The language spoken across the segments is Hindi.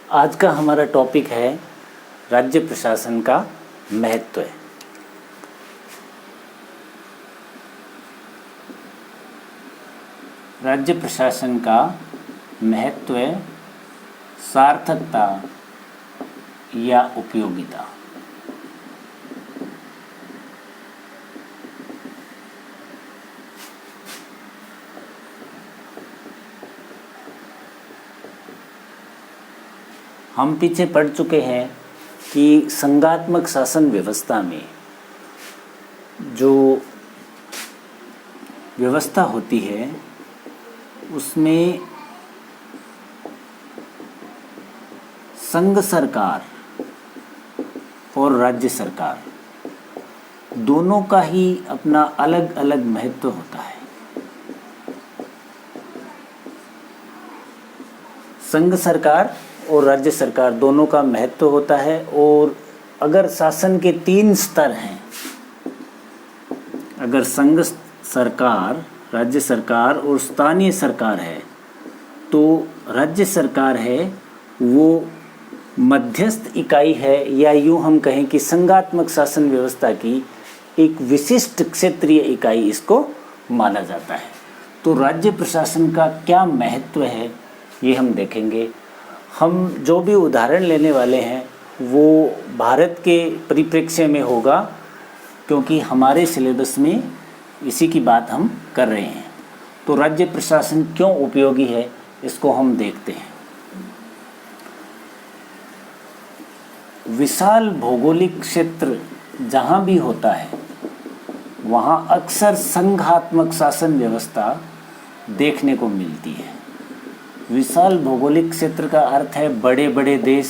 आज का हमारा टॉपिक है राज्य प्रशासन का महत्व। राज्य प्रशासन का महत्व, सार्थकता या उपयोगिता। हम पीछे पढ़ चुके हैं कि संघात्मक शासन व्यवस्था में जो व्यवस्था होती है उसमें संघ सरकार और राज्य सरकार दोनों का ही अपना अलग अलग महत्व होता है। संघ सरकार और राज्य सरकार दोनों का महत्व होता है। और अगर शासन के 3 स्तर हैं, अगर संघ सरकार, राज्य सरकार और स्थानीय सरकार है, तो राज्य सरकार है वो मध्यस्थ इकाई है, या यूँ हम कहें कि संघात्मक शासन व्यवस्था की एक विशिष्ट क्षेत्रीय इकाई इसको माना जाता है। तो राज्य प्रशासन का क्या महत्व है ये हम देखेंगे। हम जो भी उदाहरण लेने वाले हैं वो भारत के परिप्रेक्ष्य में होगा, क्योंकि हमारे सिलेबस में इसी की बात हम कर रहे हैं। तो राज्य प्रशासन क्यों उपयोगी है इसको हम देखते हैं। विशाल भौगोलिक क्षेत्र जहाँ भी होता है वहाँ अक्सर संघात्मक शासन व्यवस्था देखने को मिलती है। विशाल भौगोलिक क्षेत्र का अर्थ है बड़े बड़े देश।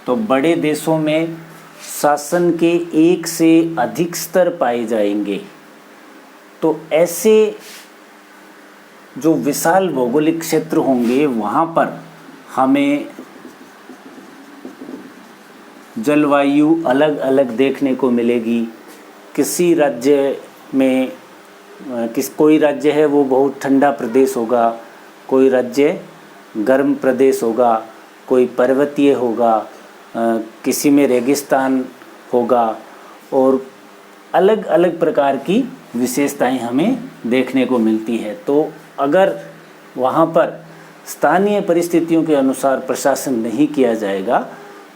तो बड़े देशों में शासन के एक से अधिक स्तर पाए जाएंगे। तो ऐसे जो विशाल भौगोलिक क्षेत्र होंगे वहाँ पर हमें जलवायु अलग अलग देखने को मिलेगी। किसी राज्य में कोई राज्य है वो बहुत ठंडा प्रदेश होगा, कोई राज्य गर्म प्रदेश होगा, कोई पर्वतीय होगा, किसी में रेगिस्तान होगा, और अलग अलग प्रकार की विशेषताएं हमें देखने को मिलती है। तो अगर वहाँ पर स्थानीय परिस्थितियों के अनुसार प्रशासन नहीं किया जाएगा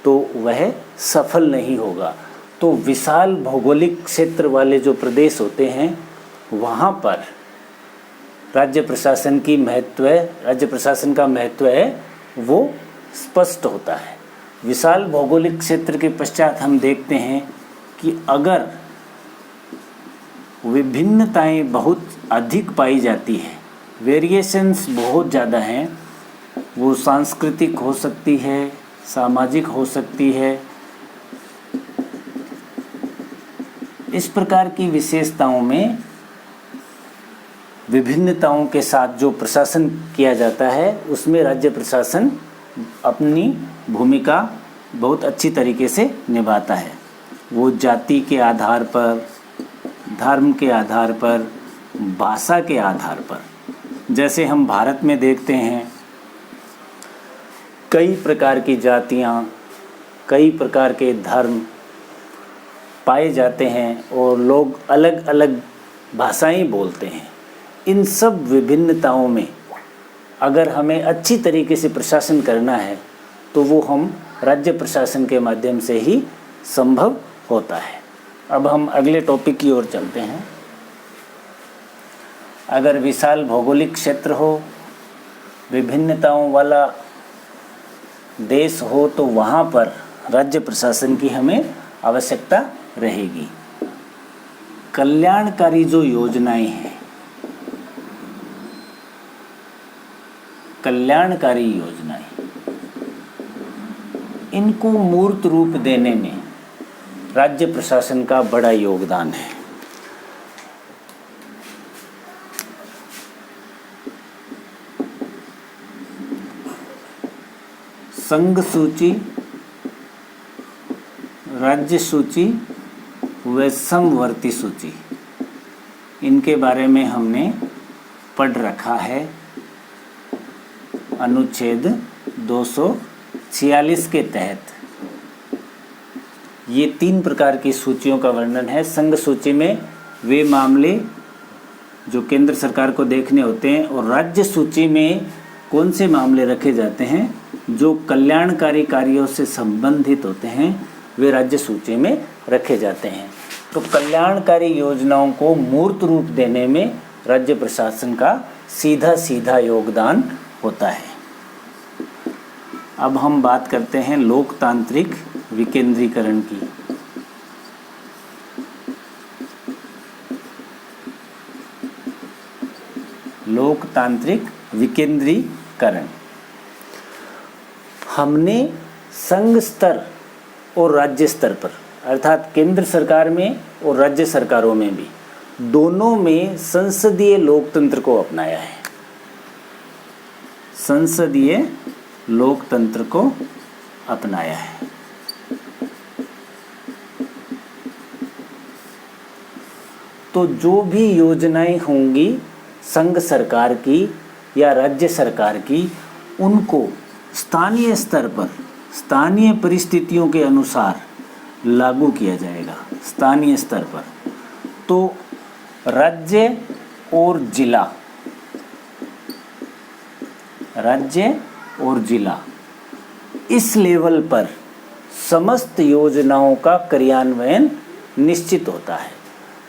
तो वह सफल नहीं होगा। तो विशाल भौगोलिक क्षेत्र वाले जो प्रदेश होते हैं वहाँ पर राज्य प्रशासन का महत्व है वो स्पष्ट होता है। विशाल भौगोलिक क्षेत्र के पश्चात हम देखते हैं कि अगर विभिन्नताएं बहुत अधिक पाई जाती है, वेरिएशंस बहुत ज़्यादा हैं, वो सांस्कृतिक हो सकती है, सामाजिक हो सकती है, इस प्रकार की विशेषताओं में विभिन्नताओं के साथ जो प्रशासन किया जाता है उसमें राज्य प्रशासन अपनी भूमिका बहुत अच्छी तरीके से निभाता है। वो जाति के आधार पर, धर्म के आधार पर, भाषा के आधार पर, जैसे हम भारत में देखते हैं कई प्रकार की जातियाँ, कई प्रकार के धर्म पाए जाते हैं और लोग अलग अलग भाषाएं बोलते हैं। इन सब विभिन्नताओं में अगर हमें अच्छी तरीके से प्रशासन करना है तो वो हम राज्य प्रशासन के माध्यम से ही संभव होता है। अब हम अगले टॉपिक की ओर चलते हैं। अगर विशाल भौगोलिक क्षेत्र हो, विभिन्नताओं वाला देश हो, तो वहाँ पर राज्य प्रशासन की हमें आवश्यकता रहेगी। कल्याणकारी जो योजनाएं हैं, कल्याणकारी योजनाएं, इनको मूर्त रूप देने में राज्य प्रशासन का बड़ा योगदान है। संघ सूची, राज्य सूची व समवर्ती सूची, इनके बारे में हमने पढ़ रखा है अनुच्छेद 246 के तहत ये 3 प्रकार की सूचियों का वर्णन है। संघ सूची में वे मामले जो केंद्र सरकार को देखने होते हैं, और राज्य सूची में कौन से मामले रखे जाते हैं जो कल्याणकारी कार्यों से संबंधित होते हैं, वे राज्य सूची में रखे जाते हैं। तो कल्याणकारी योजनाओं को मूर्त रूप देने में राज्य प्रशासन का सीधा योगदान होता है। अब हम बात करते हैं लोकतांत्रिक विकेंद्रीकरण की। लोकतांत्रिक विकेंद्रीकरण, हमने संघ स्तर और राज्य स्तर पर, अर्थात केंद्र सरकार में और राज्य सरकारों में भी, दोनों में संसदीय लोकतंत्र को अपनाया है। संसदीय लोकतंत्र को अपनाया है। तो जो भी योजनाएं होंगी संघ सरकार की या राज्य सरकार की, उनको स्थानीय स्तर पर स्थानीय परिस्थितियों के अनुसार लागू किया जाएगा। स्थानीय स्तर पर तो राज्य और जिला, राज्य और जिला इस लेवल पर समस्त योजनाओं का क्रियान्वयन निश्चित होता है।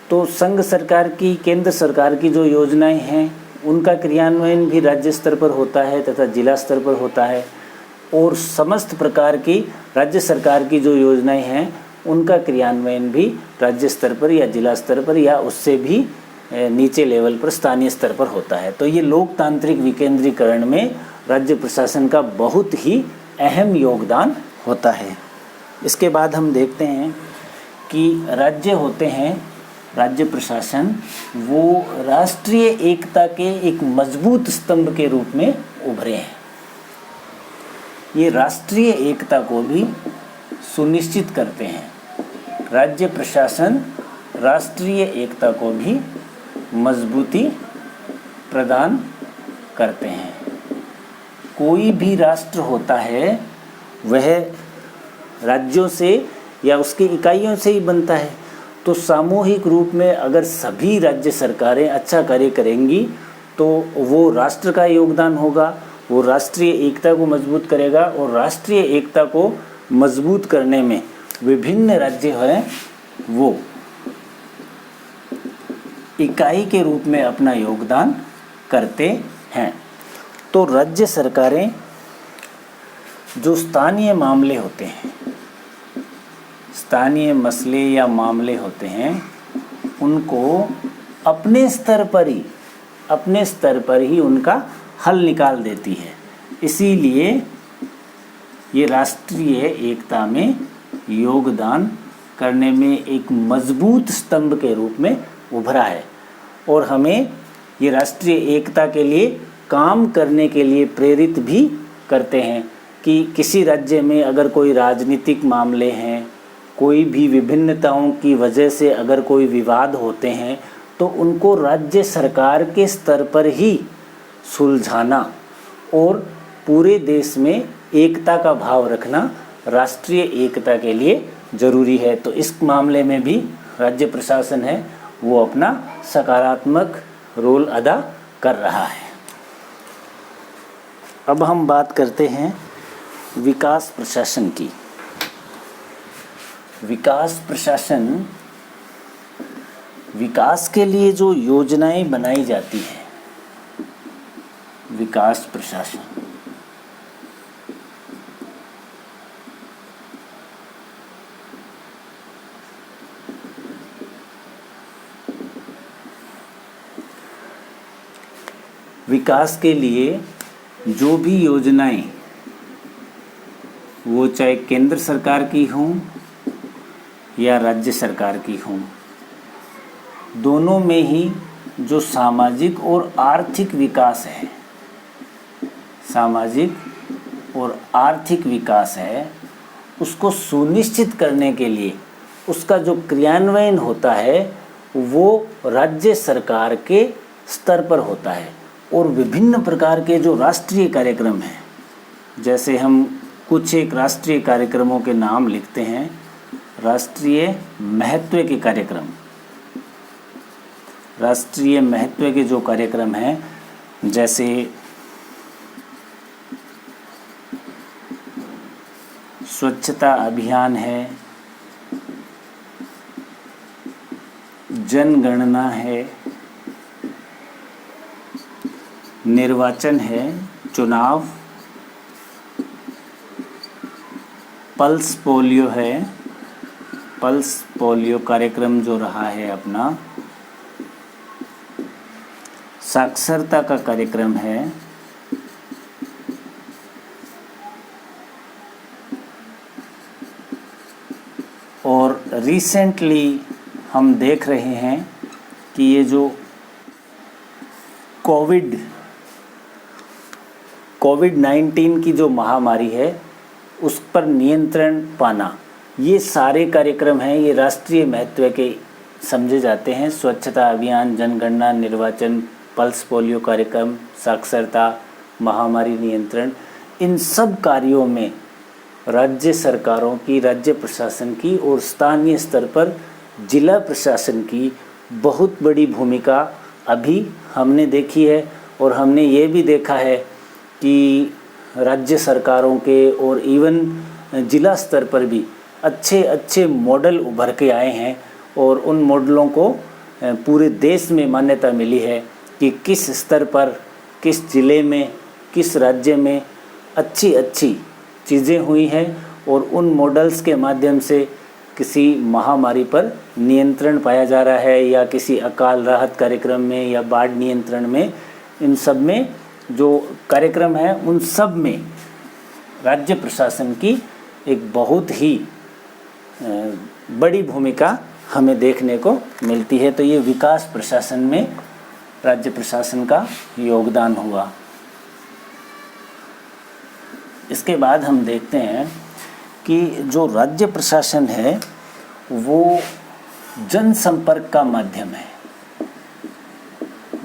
तो संघ सरकार की, केंद्र सरकार की जो योजनाएं हैं उनका क्रियान्वयन भी राज्य स्तर पर होता है तथा जिला स्तर पर होता है, और समस्त प्रकार की राज्य सरकार की जो योजनाएं हैं उनका क्रियान्वयन भी राज्य स्तर पर या जिला स्तर पर या उससे भी नीचे लेवल पर स्थानीय स्तर पर होता है। तो ये लोकतांत्रिक विकेंद्रीकरण में राज्य प्रशासन का बहुत ही अहम योगदान होता है। इसके बाद हम देखते हैं कि राज्य होते हैं, राज्य प्रशासन वो राष्ट्रीय एकता के एक मजबूत स्तंभ के रूप में उभरे हैं। ये राष्ट्रीय एकता को भी सुनिश्चित करते हैं। राज्य प्रशासन राष्ट्रीय एकता को भी मजबूती प्रदान करते हैं। कोई भी राष्ट्र होता है वह राज्यों से या उसकी इकाइयों से ही बनता है। तो सामूहिक रूप में अगर सभी राज्य सरकारें अच्छा कार्य करेंगी तो वो राष्ट्र का योगदान होगा, वो राष्ट्रीय एकता को मजबूत करेगा, और राष्ट्रीय एकता को मजबूत करने में विभिन्न राज्य हैं वो इकाई के रूप में अपना योगदान करते हैं। तो राज्य सरकारें जो स्थानीय मामले होते हैं, स्थानीय मसले या मामले होते हैं, उनको अपने स्तर पर ही उनका हल निकाल देती है। इसीलिए ये राष्ट्रीय एकता में योगदान करने में एक मजबूत स्तंभ के रूप में उभरा है, और हमें ये राष्ट्रीय एकता के लिए काम करने के लिए प्रेरित भी करते हैं कि किसी राज्य में अगर कोई राजनीतिक मामले हैं, कोई भी विभिन्नताओं की वजह से अगर कोई विवाद होते हैं, तो उनको राज्य सरकार के स्तर पर ही सुलझाना और पूरे देश में एकता का भाव रखना राष्ट्रीय एकता के लिए ज़रूरी है। तो इस मामले में भी राज्य प्रशासन है वो अपना सकारात्मक रोल अदा कर रहा है। अब हम बात करते हैं विकास प्रशासन की। विकास प्रशासन, विकास के लिए जो योजनाएं बनाई जाती हैं, विकास प्रशासन विकास के लिए जो भी योजनाएं, वो चाहे केंद्र सरकार की हों या राज्य सरकार की हों, दोनों में ही जो सामाजिक और आर्थिक विकास है, सामाजिक और आर्थिक विकास है, उसको सुनिश्चित करने के लिए उसका जो क्रियान्वयन होता है वो राज्य सरकार के स्तर पर होता है। और विभिन्न प्रकार के जो राष्ट्रीय कार्यक्रम हैं जैसे हम कुछ एक राष्ट्रीय कार्यक्रमों के नाम लिखते हैं, राष्ट्रीय महत्व के कार्यक्रम। राष्ट्रीय महत्व के जो कार्यक्रम हैं, जैसे स्वच्छता अभियान है, जनगणना है, निर्वाचन है, चुनाव, पल्स पोलियो है, पल्स पोलियो कार्यक्रम जो रहा है अपना, साक्षरता का कार्यक्रम है, और रिसेंटली हम देख रहे हैं कि ये जो कोविड-19 की जो महामारी है उस पर नियंत्रण पाना, ये सारे कार्यक्रम हैं, ये राष्ट्रीय महत्व के समझे जाते हैं। स्वच्छता अभियान, जनगणना, निर्वाचन, पल्स पोलियो कार्यक्रम, साक्षरता, महामारी नियंत्रण, इन सब कार्यों में राज्य सरकारों की, राज्य प्रशासन की और स्थानीय स्तर पर जिला प्रशासन की बहुत बड़ी भूमिका अभी हमने देखी है। और हमने ये भी देखा है कि राज्य सरकारों के और इवन जिला स्तर पर भी अच्छे अच्छे मॉडल उभर के आए हैं, और उन मॉडलों को पूरे देश में मान्यता मिली है कि किस स्तर पर, किस जिले में, किस राज्य में अच्छी अच्छी चीज़ें हुई हैं, और उन मॉडल्स के माध्यम से किसी महामारी पर नियंत्रण पाया जा रहा है, या किसी अकाल राहत कार्यक्रम में या बाढ़ नियंत्रण में, इन सब में जो कार्यक्रम है उन सब में राज्य प्रशासन की एक बहुत ही बड़ी भूमिका हमें देखने को मिलती है। तो ये विकास प्रशासन में राज्य प्रशासन का योगदान हुआ। इसके बाद हम देखते हैं कि जो राज्य प्रशासन है वो जनसंपर्क का माध्यम है,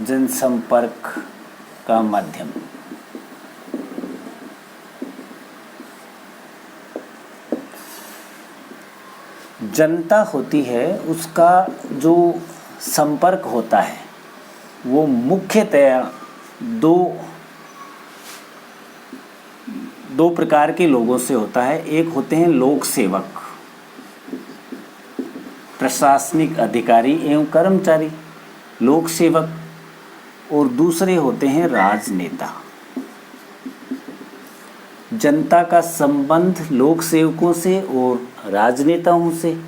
जनसंपर्क का माध्यम। जनता होती है, उसका जो संपर्क होता है वो मुख्यतया दो प्रकार के लोगों से होता है। एक होते हैं लोक सेवक, प्रशासनिक अधिकारी एवं कर्मचारी, लोक सेवक, और दूसरे होते हैं राजनेता। जनता का संबंध लोक सेवकों से और राजनेताओं से।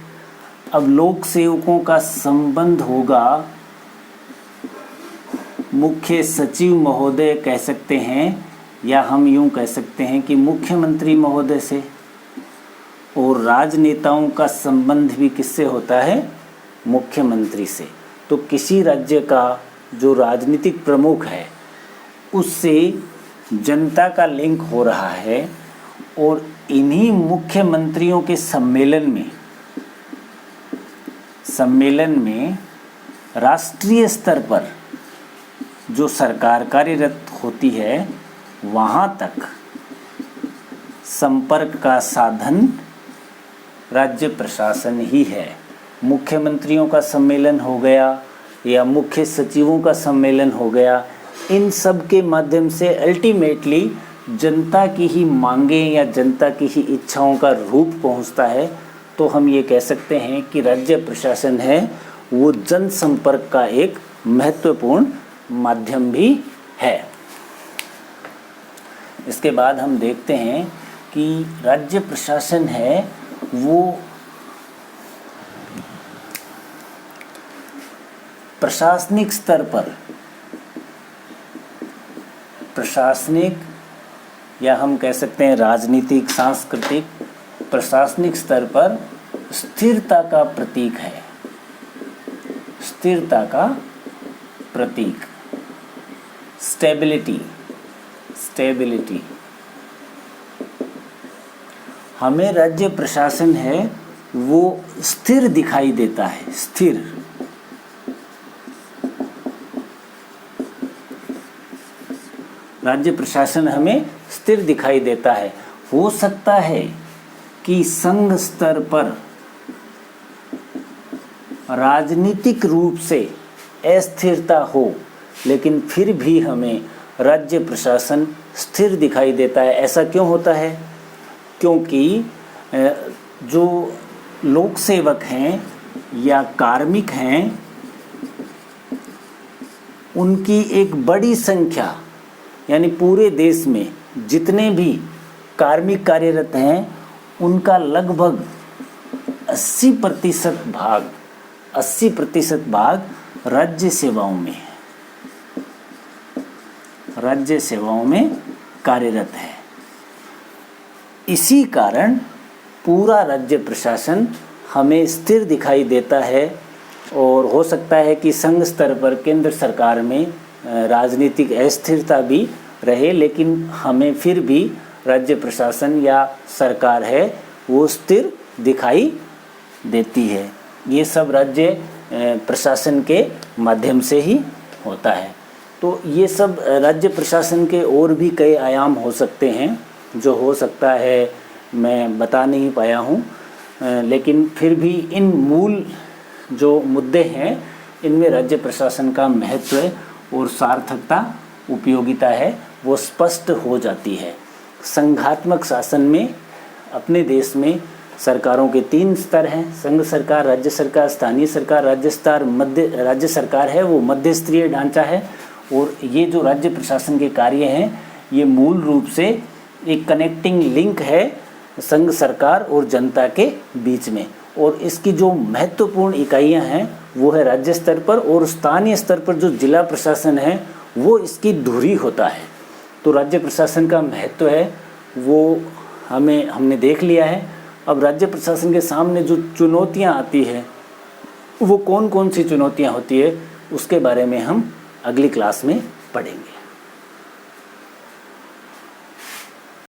अब लोक सेवकों का संबंध होगा मुख्य सचिव महोदय कह सकते हैं, या हम यूं कह सकते हैं कि मुख्यमंत्री महोदय से। और राजनेताओं का संबंध भी किससे होता है? मुख्यमंत्री से। तो किसी राज्य का जो राजनीतिक प्रमुख है उससे जनता का लिंक हो रहा है, और इन्हीं मुख्यमंत्रियों के सम्मेलन में राष्ट्रीय स्तर पर जो सरकार कार्यरत होती है वहाँ तक संपर्क का साधन राज्य प्रशासन ही है। मुख्यमंत्रियों का सम्मेलन हो गया या मुख्य सचिवों का सम्मेलन हो गया, इन सब के माध्यम से अल्टीमेटली जनता की ही मांगें या जनता की ही इच्छाओं का रूप पहुंचता है। तो हम ये कह सकते हैं कि राज्य प्रशासन है वो जनसंपर्क का एक महत्वपूर्ण माध्यम भी है। इसके बाद हम देखते हैं कि राज्य प्रशासन है वो प्रशासनिक स्तर पर, प्रशासनिक या हम कह सकते हैं राजनीतिक, सांस्कृतिक, प्रशासनिक स्तर पर स्थिरता का प्रतीक है। स्थिरता का प्रतीक, स्टेबिलिटी। हमें राज्य प्रशासन है वो स्थिर दिखाई देता है, स्थिर। राज्य प्रशासन हमें स्थिर दिखाई देता है। हो सकता है कि संघ स्तर पर राजनीतिक रूप से अस्थिरता हो, लेकिन फिर भी हमें राज्य प्रशासन स्थिर दिखाई देता है। ऐसा क्यों होता है? क्योंकि जो लोक सेवक हैं या कार्मिक हैं, उनकी एक बड़ी संख्या, यानी पूरे देश में जितने भी कार्मिक कार्यरत हैं उनका लगभग 80% भाग राज्य सेवाओं में कार्यरत है। इसी कारण पूरा राज्य प्रशासन हमें स्थिर दिखाई देता है। और हो सकता है कि संघ स्तर पर केंद्र सरकार में राजनीतिक अस्थिरता भी रहे, लेकिन हमें फिर भी राज्य प्रशासन या सरकार है वो स्थिर दिखाई देती है। ये सब राज्य प्रशासन के माध्यम से ही होता है। तो ये सब राज्य प्रशासन के और भी कई आयाम हो सकते हैं, जो हो सकता है मैं बता नहीं पाया हूँ, लेकिन फिर भी इन मूल जो मुद्दे हैं इनमें राज्य प्रशासन का महत्व और सार्थकता, उपयोगिता है वो स्पष्ट हो जाती है। संघात्मक शासन में अपने देश में सरकारों के 3 स्तर हैं, संघ सरकार, राज्य सरकार, स्थानीय सरकार। राज्य सरकार है वो मध्य स्तरीय ढांचा है, और ये जो राज्य प्रशासन के कार्य हैं ये मूल रूप से एक कनेक्टिंग लिंक है संघ सरकार और जनता के बीच में। और इसकी जो महत्वपूर्ण इकाइयां हैं वो है राज्य स्तर पर, और स्थानीय स्तर पर जो जिला प्रशासन है वो इसकी धुरी होता है। तो राज्य प्रशासन का महत्व है वो हमने देख लिया है। अब राज्य प्रशासन के सामने जो चुनौतियां आती है वो कौन कौन सी चुनौतियां होती है उसके बारे में हम अगली क्लास में पढ़ेंगे।